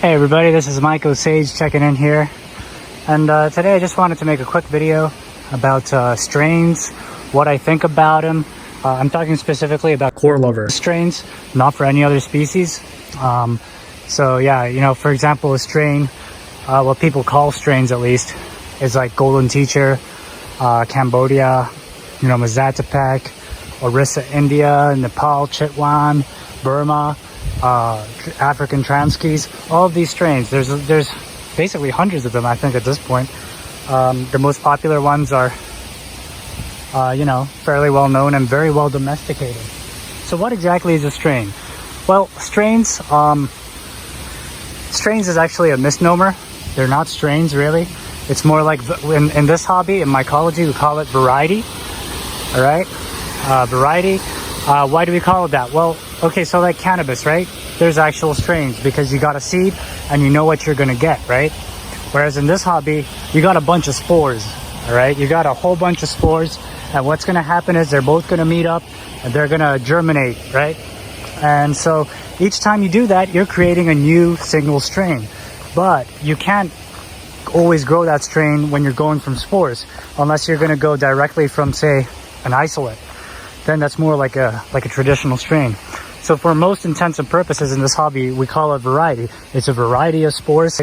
Hey everybody, this is Myco Sage checking in here, and today I just wanted to make a quick video about strains, what I think about them. I'm talking specifically about core lover strains, not for any other species. So yeah, you know, for example, a strain, what people call strains at least, is like Golden Teacher, Cambodia, you know, Mazatepec, Orissa, India, Nepal, Chitwan, Burma, African Transkys, all of these strains. There's basically hundreds of them, I think, at this point. The most popular ones are, you know, fairly well known and very well domesticated. So what exactly is a strain? Well, strains is actually a misnomer. They're not strains, really. It's more like, in this hobby, in mycology, we call it variety. All right, variety. Why do we call it that? Well, okay, so like cannabis, right? There's actual strains because you got a seed and you know what you're gonna get, right? Whereas in this hobby, you got a bunch of spores, all right? You got a whole bunch of spores, and what's gonna happen is they're both gonna meet up and they're gonna germinate, right? And so each time you do that, you're creating a new single strain. But you can't always grow that strain when you're going from spores, unless you're gonna go directly from, say, an isolate. Then that's more like a traditional strain. So for most intents and purposes in this hobby, we call it variety. It's a variety of spores.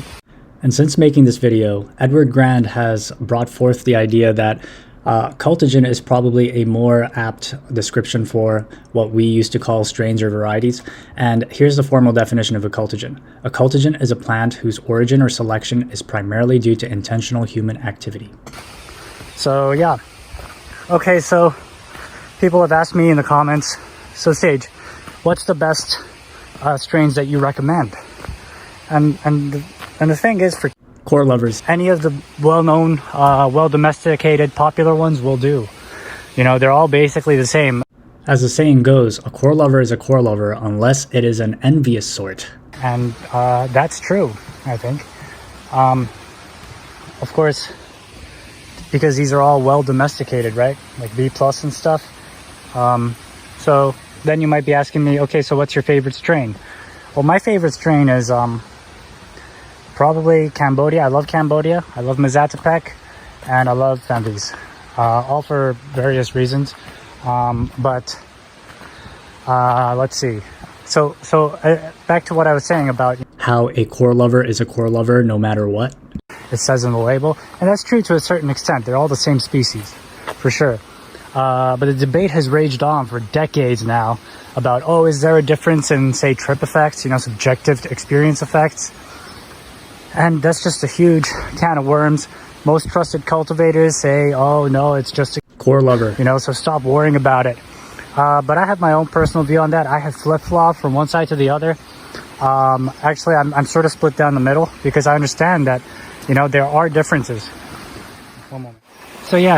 And since making this video, Edward Grand has brought forth the idea that cultigen is probably a more apt description for what we used to call strains or varieties. And here's the formal definition of a cultigen. A cultigen is a plant whose origin or selection is primarily due to intentional human activity. So yeah. Okay, so people have asked me in the comments, so Sage, what's the best strains that you recommend? And the thing is, for core lovers, any of the well-known, well-domesticated, popular ones will do. You know, they're all basically the same. As the saying goes, a core lover is a core lover unless it is an envious sort. And that's true, I think. Of course, because these are all well-domesticated, right? Like B+ and stuff. So then you might be asking me, okay, so what's your favorite strain? Well, my favorite strain is probably Cambodia. I love Cambodia. I love Mazatepec, and I love Fenvis, all for various reasons. But let's see. So back to what I was saying about how a core lover is a core lover no matter what it says in the label, and that's true to a certain extent. They're all the same species, for sure. But the debate has raged on for decades now about, oh, is there a difference in, say, trip effects, you know, subjective experience effects? And that's just a huge can of worms. Most trusted cultivators say, oh, no, it's just a core lover, you know, so stop worrying about it. But I have my own personal view on that. I have flip-flop from one side to the other. Actually, I'm sort of split down the middle because I understand that, you know, there are differences. One moment. So yeah,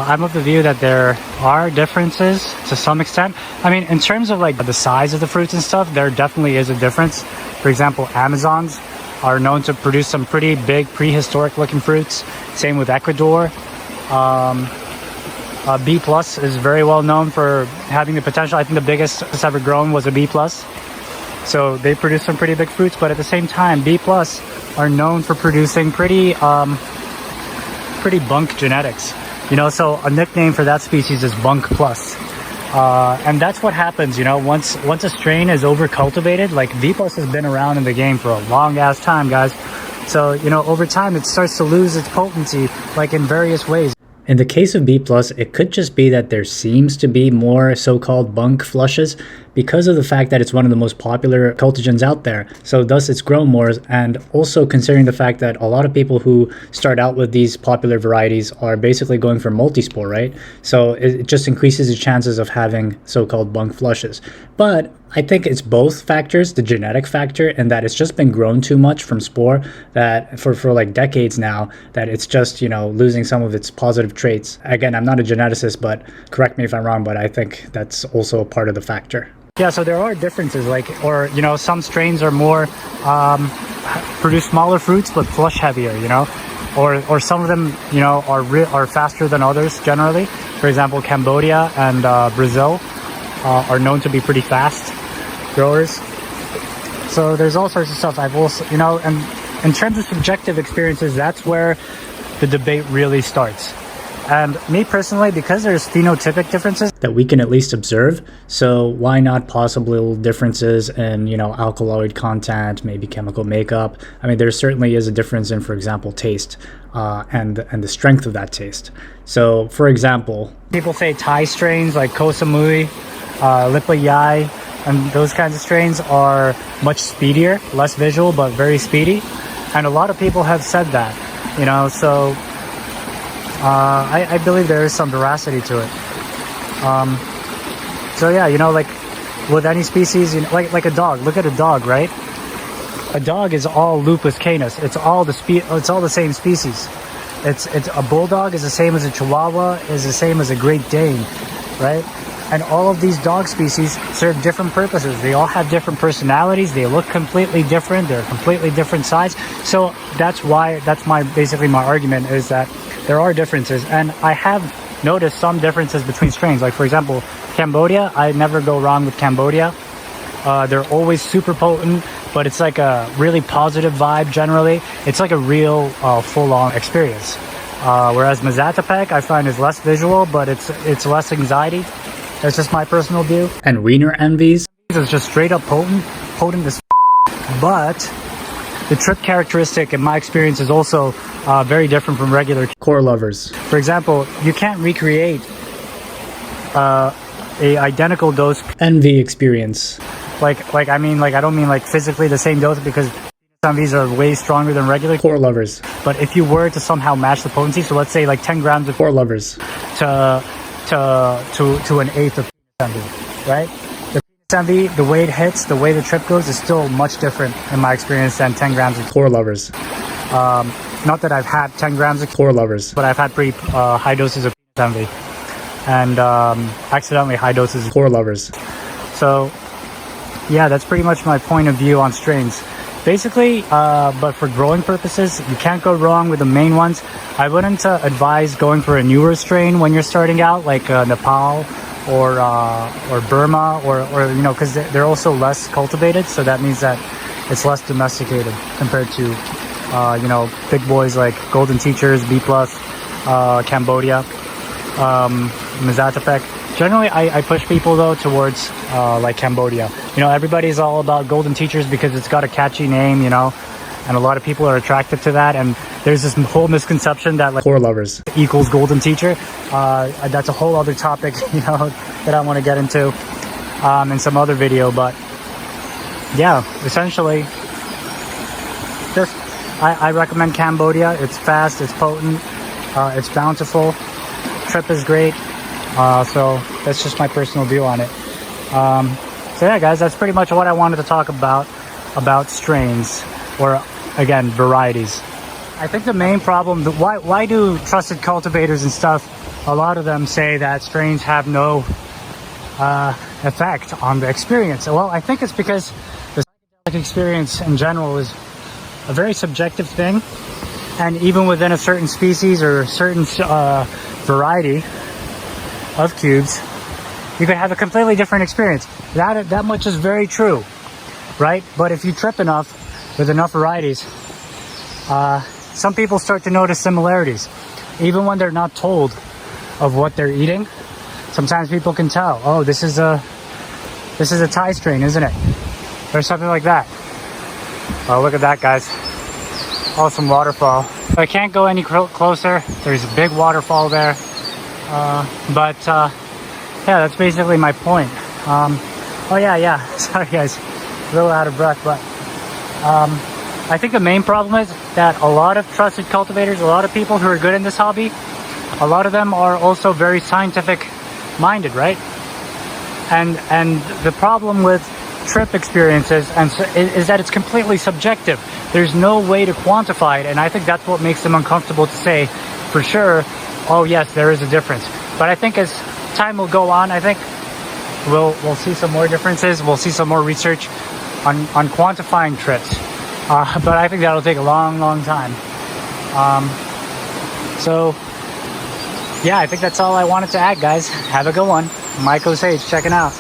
I'm of the view that there are differences to some extent. I mean, in terms of like the size of the fruits and stuff, there definitely is a difference. For example, Amazons are known to produce some pretty big prehistoric looking fruits. Same with Ecuador. B+ is very well known for having the potential. I think the biggest it's ever grown was a B+. So they produce some pretty big fruits, but at the same time, B+ are known for producing pretty bunk genetics, you know, so a nickname for that species is Bunk Plus. And that's what happens, you know, once a strain is over cultivated. Like B+ has been around in the game for a long ass time, guys. So, you know, over time it starts to lose its potency, like in various ways. In the case of B+, it could just be that there seems to be more so-called bunk flushes because of the fact that it's one of the most popular cultigens out there. So thus it's grown more, and also considering the fact that a lot of people who start out with these popular varieties are basically going for multispore, right? So it just increases the chances of having so-called bunk flushes. But I think it's both factors, the genetic factor, and that it's just been grown too much from spore that for like decades now, that it's just, you know, losing some of its positive traits. Again, I'm not a geneticist, but correct me if I'm wrong, but I think that's also a part of the factor. Yeah, so there are differences, like, or, you know, some strains are more, produce smaller fruits, but flush heavier, you know, or some of them, you know, are faster than others generally. For example, Cambodia and Brazil are known to be pretty fast growers. So there's all sorts of stuff. I've also, you know, and in terms of subjective experiences, that's where the debate really starts. And me personally, because there's phenotypic differences that we can at least observe, so why not possible differences in, you know, alkaloid content, maybe chemical makeup. I mean, there certainly is a difference in, for example, taste and the strength of that taste. So, for example, people say Thai strains like Koh Samui, Lipa Yai, and those kinds of strains are much speedier, less visual, but very speedy. And a lot of people have said that, you know, so I believe there is some veracity to it. So yeah, you know, like with any species, you know, like a dog. Look at a dog, right? A dog is all Lupus canis. It's all the same species. It's a bulldog is the same as a Chihuahua, is the same as a Great Dane, right? And all of these dog species serve different purposes. They all have different personalities. They look completely different. They're completely different size. So that's basically my argument is that there are differences. And I have noticed some differences between strains. Like for example, Cambodia, I never go wrong with Cambodia. They're always super potent, but it's like a really positive vibe generally. It's like a real full-on experience. Whereas Mazatepec, I find is less visual, but it's less anxiety. That's just my personal view. And wiener envies. It's just straight up potent as but the trip characteristic in my experience is also very different from regular core lovers. For example, you can't recreate a identical dose envy experience. Like I mean, like I don't mean like physically the same dose because envies are way stronger than regular core lovers. But if you were to somehow match the potency, so let's say like 10 grams of core lovers to an eighth of envy, right? The envy, the way it hits, the way the trip goes is still much different in my experience than 10 grams of core lovers. Not that I've had 10 grams of core lovers, but I've had pretty high doses of envy and accidentally high doses of core lovers. So yeah, that's pretty much my point of view on strains. Basically, but for growing purposes, you can't go wrong with the main ones. I wouldn't advise going for a newer strain when you're starting out, like Nepal or Burma, or you know, because they're also less cultivated, so that means that it's less domesticated compared to you know, big boys like Golden Teachers, B+, Cambodia, Mazatepec. Generally, I push people though towards like Cambodia. You know, everybody's all about Golden Teachers because it's got a catchy name, you know, and a lot of people are attracted to that. And there's this whole misconception that like core lovers equals Golden Teacher. That's a whole other topic, you know, that I want to get into in some other video. But yeah, essentially, just I recommend Cambodia. It's fast, it's potent, it's bountiful. Trip is great. So that's just my personal view on it. So yeah, guys, that's pretty much what I wanted to talk about strains, or again, varieties. I think the main problem, why do trusted cultivators and stuff, a lot of them say that strains have no effect on the experience? Well, I think it's because the psychedelic experience in general is a very subjective thing, and even within a certain species or a certain variety of cubes, you could have a completely different experience. That much is very true, right? But if you trip enough with enough varieties, some people start to notice similarities, even when they're not told of what they're eating. Sometimes people can tell, oh, this is a Thai strain, isn't it? Or something like that. Oh, look at that, guys. Awesome waterfall. I can't go any closer. There's a big waterfall there. Yeah, that's basically my point. Oh yeah, sorry guys, a little out of breath, but I think the main problem is that a lot of trusted cultivators, a lot of people who are good in this hobby, a lot of them are also very scientific minded, right? And the problem with trip experiences is that it's completely subjective. There's no way to quantify it, and I think that's what makes them uncomfortable to say for sure, oh yes, there is a difference. But I think as time will go on, I think we'll see some more differences. We'll see some more research on quantifying trips. But I think that'll take a long time. So yeah, I think that's all I wanted to add, guys. Have a good one. Mycophossage checking out.